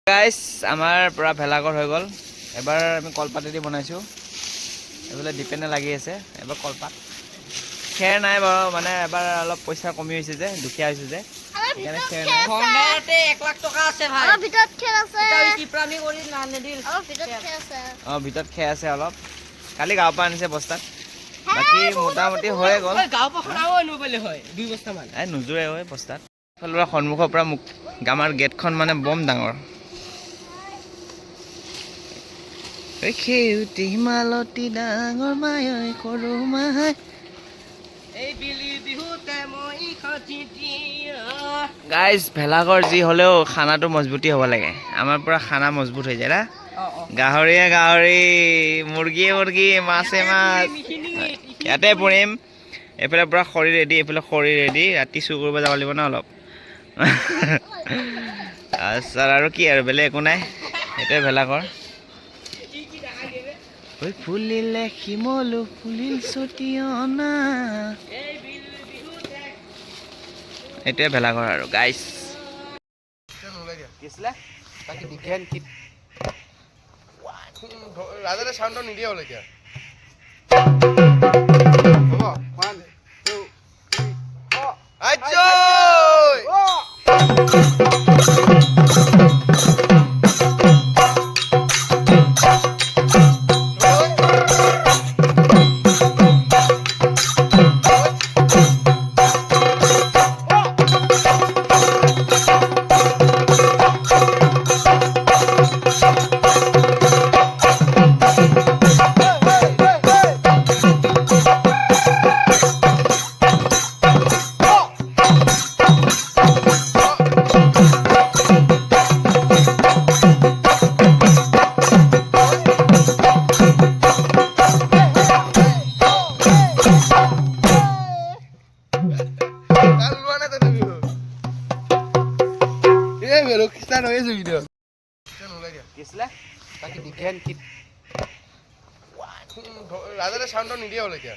Guys আমাৰ পুৰা ভেলাঘৰ হৈ গ'ল। এবাৰ আমি কলপাতেদি বনাইছোঁ। এইফালে ডিপেনে লাগি আছে। এবাৰ কলপাত খেৰ নাই বাৰু, মানে এবাৰ অলপ পইচা কমি হৈছে যে, দুখীয়া হৈছে যে, সেইকাৰণে খেৰ নাই। ঘৰতে 1 লাখ টকা আছে ভাই। অলপ ভিতৰত খেৰ আছে। এটা কিপ্ৰামি কৰি নানেদিল। অলপ ভিতৰত খেৰ আছে। ভিতৰত খেৰ আছে অলপ। কালি গাঁৱৰ পৰা আনিছে বস্তাত। বাকী মোটামুটি হৈয়ে গ'ল। গাঁও পখৰাও আনিব পাৰিলে হয় 2 বস্তা মান। নোজোৰে হয় বস্তাত। ফালৰ সন্মুখৰ পৰা আমাৰ গেটখন মানে বম ডাঙৰ। সেউতি মালতী ডাঙৰ মায়ৈ সৰু মাহাই। এই বিলি বিহুতে মই খতি দিয়া। গাইজ ভেলাঘৰ যি হ'লেও খানাটো মজবুতি হ'ব লাগে। আমাৰ পৰা খানা মজবুত হৈ যায় না। গাহৰিয়ে গাহৰি, মুৰ্গীয়ে মুৰ্গী, মাছে মাছ। ইয়াতে পুৰিম। এইফালে পুৰা খৰি ৰেডি, এইফালে খৰি ৰেডি। ৰাতি চুৰ কৰিব যাব লাগিব ন অলপ। তাৰপিছত আৰু কি আৰু বেলেগ একো নাই। সেইটোৱে ভেলাঘৰ। ফুলিলে শিমলু ফুলিল চটিয়না। সেইটোৱে ভেলাঘৰ আৰু গাইছ। ৰাজানে চাউণ্ড নিদিয়ে বোলে এতিয়া। ৰাজানে চাউণ্ড নিদিয়ে বোলে এতিয়া।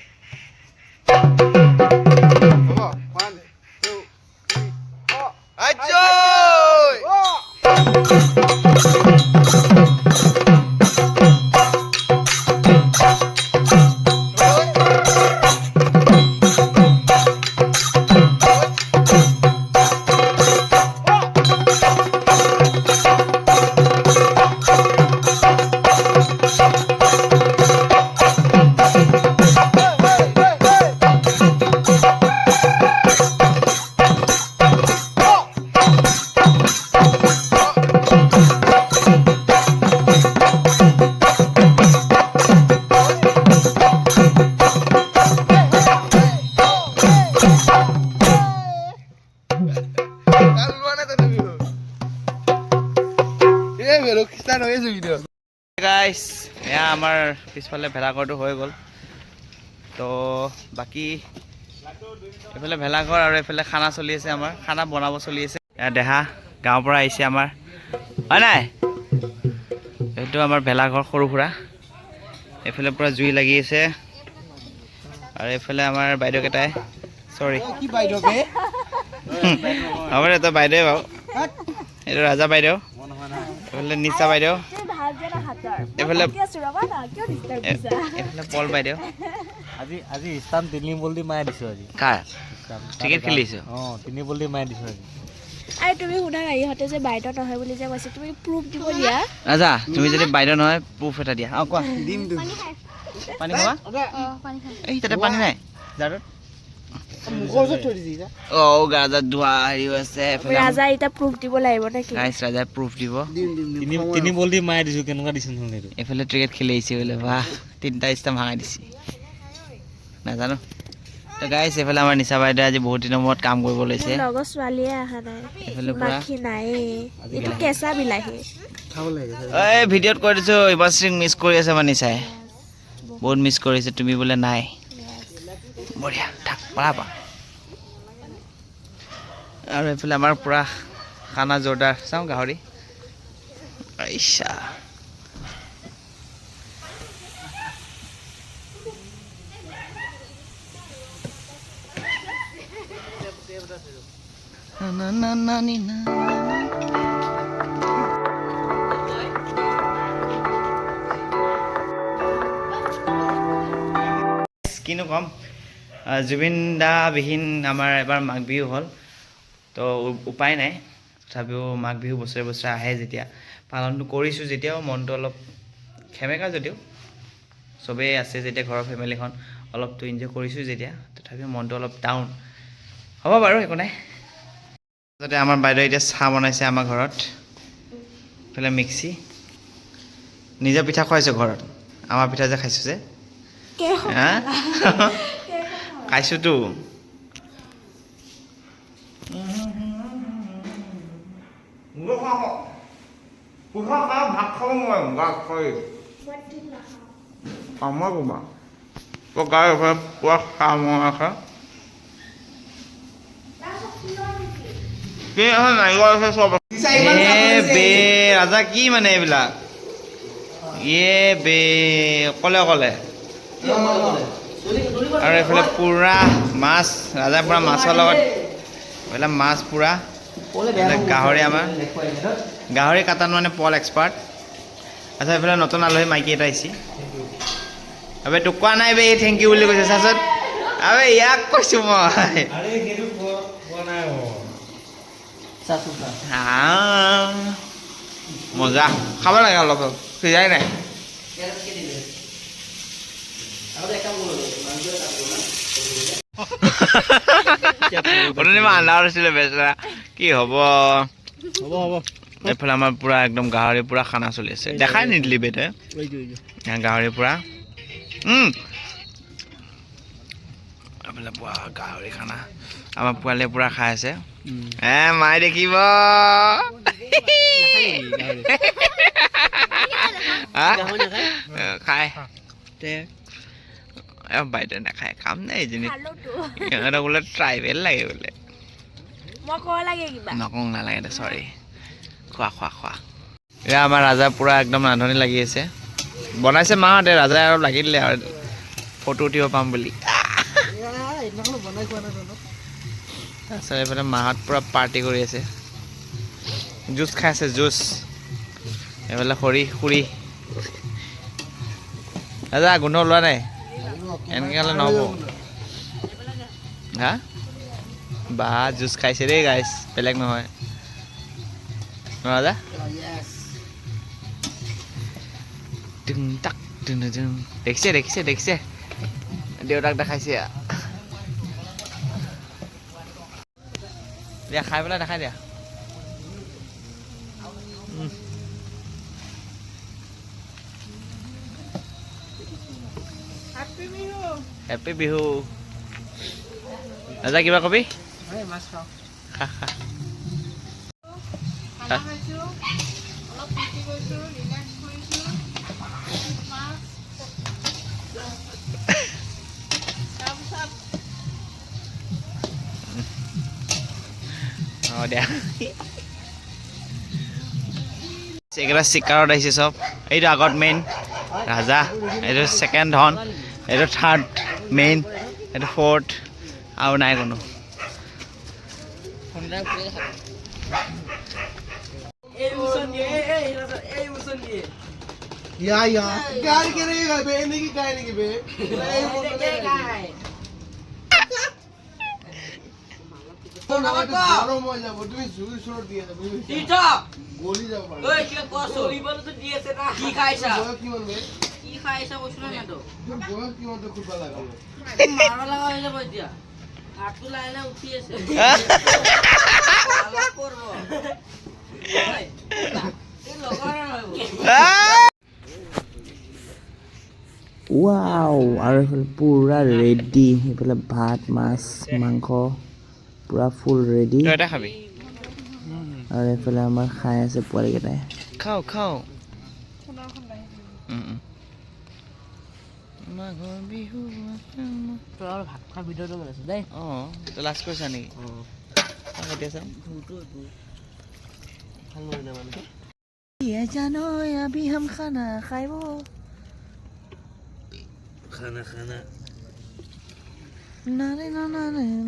গাইছ এয়া আমাৰ পিছফালে ভেলাঘৰটো হৈ গ'ল। তো বাকী এইফালে ভেলাঘৰ আৰু এইফালে খানা চলি আছে। আমাৰ খানা বনাব চলি আছে। এয়া দেহা গাঁৱৰ পৰা আহিছে আমাৰ, হয় নাই? এইটো আমাৰ ভেলাঘৰ সৰু সুৰা। এইফালে পুৰা জুই লাগি আছে। আৰু এইফালে আমাৰ বাইদেউকেইটাই, চৰি আমাৰ এইটো বাইদেউ বাৰু, এইটো ৰাজা বাইদেউ, এইফালে নিচা বাইদেউ, এইফালে পল বাইদেউ। আজি ইষ্টাম 3 বল দি মাৰি দিছো। আজি কাৰ ক্ৰিকেট খেলিছো? 3 বল দি মাৰি দিছো আজি। আৰে তুমি শুনা না, ইহঁতে যে বাইদেউ নহয় বুলি যে কৈছে, তুমি প্ৰুফ দিব দিয়া। ৰাজা তুমি যদি বাইদেউ নহয় প্ৰুফ এটা দিয়া। কোৱা। দিম পানী খাবা? এই তাতে পানী নাই জাৰত। গাজাত ধোৱা হেৰি আছে। ৰাজা এতিয়া প্ৰুফ দিব লাগিব নেকি? ৰাজাই প্ৰুফ দিব। 3 বল দি মাৰি দিছো। কেনেকুৱা দিছো নহ'লে এইটো। এইফালে ক্ৰিকেট খেলি আহিছে বোলে। বাহ, 3টা ষ্টাম্প ভাঙাই দিছে। নাজানো। তো গাইছ এইফালে আমাৰ নিচা বাইদেউ আজি বহুত দিনৰ মূৰত কাম কৰিব লৈছে। লগৰ ছোৱালীয়ে অহা নাই, এইফালে পুৰা মাখি নাইয়ে। এইটো কেঁচা বিলাহী। এই ভিডিঅ'ত কৈ দিছোঁ ইবাশ্ৰীক মিছ কৰি আছে মানে নিচাই। বহুত মিছ কৰিছে, তুমি বোলে নাই। বঢ়িয়া থাক পাবা। আৰু এইফালে আমাৰ পুৰা খানা জোৰদাৰ। চাওঁ গাহৰি। আইছা ক'ম জুবিন দা বিহীন আমাৰ এবাৰ মাঘ বিহু হ'ল তো উপায় নাই তথাপিও মাঘ বিহু বছৰে বছৰে আহে যেতিয়া পালনটো কৰিছোঁ যেতিয়াও মনটো অলপ খেমেকা যদিও চবেই আছে যেতিয়া ঘৰৰ ফেমিলিখন অলপতো এনজয় কৰিছোঁ যেতিয়া তথাপিও মনটো অলপ ডাউন হ'ব বাৰু একো নাই যাতে আমাৰ বাইদেউ এতিয়া চাহ বনাইছে আমাৰ ঘৰত এইফালে মিক্সি নিজে পিঠা খুৱাইছোঁ ঘৰত আমাৰ পিঠা যে খাইছোঁ যে হা খাইছোঁতো ভাত খাব মই ক'বা তো গাই পুৰা খাম আছে কি আছে নাৰিকল আছে চব বে ৰাজা কি মানে এইবিলাক বে অকলে অকলে আৰু এইফালে পুৰা মাছ ৰাজা পুৰা মাছৰ লগত এইফালে মাছ পুৰা গাহৰি আমাৰ গাহৰি কাটাত মানে পল এক্সপাৰ্ট আচ্ছা এইফালে নতুন আলহী মাইকী এটা আহিছে আবে তোক কোৱা নাই বে থেংক ইউ বুলি কৈছে চাচোন আবে ইয়াক কৈছোঁ মই মজা খাব লাগে অলপ সিজাই নাই আন্ধাৰ আছিলে বেচেৰা কি হ'ব এইফালে আমাৰ পুৰা একদম গাহৰি পুৰা খানা চলি আছে দেখাই নিদিলি বেটে গাহৰি পুৰা এইফালে পুৰা গাহৰি খানা আমাৰ পোৱালীয়ে পুৰা খাই আছে মাই দেখিব খায় বাইদেউ নাখায় কাম নাই এজনী সিহঁতক বোলে ট্ৰাইবেল লাগে বোলে নকওঁ নালাগে দে চৰি খোৱা খোৱা খোৱা এয়া আমাৰ ৰাজা পুৰা একদম ৰান্ধনি লাগি আছে বনাইছে মাহঁতে ৰাজাই আৰু লাগি দিলে আৰু ফটো উঠিব পাম বুলি তাৰপিছত এইফালে মাহঁত পুৰা পাৰ্টি কৰি আছে জুচ খাই আছে জুচ এইফালে খুৰী ৰাজা গোন্ধ ওলোৱা নাই এনেকৈ হ'লে নহ'ব হা বা জুচ খাইছে দেই গাইছ বেলেগ নহয় ৰাজা দেখিছে দেউতাক দেখাইছে দিয়া খাই পেলাই দেখাই দিয়া হেপী বিহু ৰাজা কিবা কবি দিয়া এইকেইটা চিকাৰত আহিছে চব এইটো আগত মেইন ৰাজা এইটো ছেকেণ্ড হৰ্ণ এইটো থাৰ্ড মেইন এইটো ফৰ্থ আৰু নাই কোনো ৱাও আৰু এইফালে পুৰা ৰেডি এইফালে ভাত মাছ মাংস পুৰা ফুল ৰেডি খাবি আৰু এইফালে আমাৰ খাই আছে পোৱালিকেইটাই খাওঁ মাঘৰ বিহু ভাত খোৱা ভিডিঅ'টো বনাইছো দেই অঁ তই লাষ্ট কৰিছা নেকি জানো अभी हम खाना खाइबो खाना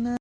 ना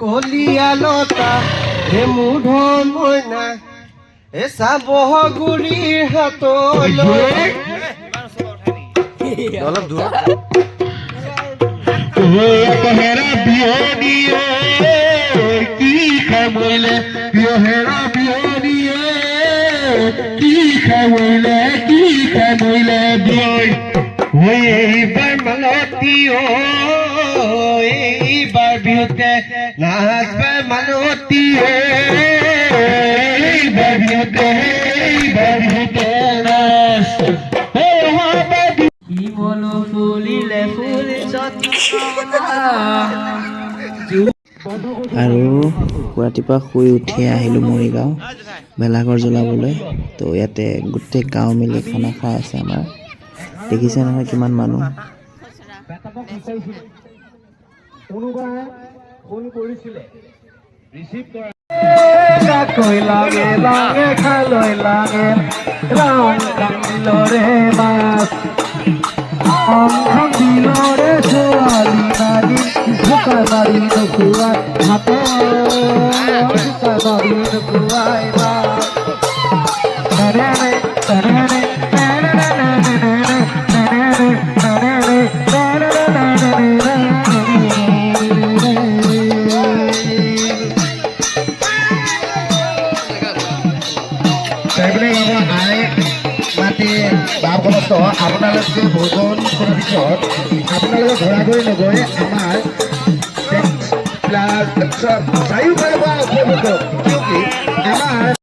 কলিয়ালতা হে মুধন মইনা এ চাব গুৰিৰ হাতলৈ অলপ দূৰ হেৰা বিহনিয়ে কি খাবলে হেৰা বিহনিয়ে কি খাবলে বিয় এইবাৰ মালতী এইবাৰ বিহুতে নাচবে মালতী এইবাৰ বিহুতে নাচ মনো ফুলিলে ফুল আৰু ৰাতিপুৱা শুই উঠি আহিলোঁ মৰিগাঁও ভেলাঘৰ জ্বলাবলৈ। তো ইয়াতে গোটেই গাঁও মিলি খানা খাই আছে আমাৰ। দেখিছে নহয় কিমান মানুহ। আপোনালোকে ভোজন কৰাৰ পিছত আপোনালোকে ঘৰা ঘৰি নগৈ আমাৰ চাৰিওফালে পৰা উপভোগ কৰক কিয়কি আমাৰ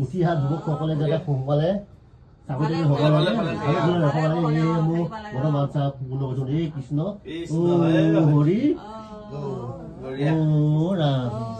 উঠি অহা যুৱকসকলে যাতে সোনকালে চাকৰি হ'ব লাগে মোৰ মনৰ মানচা এই কৃষ্ণ হৰি ৰাম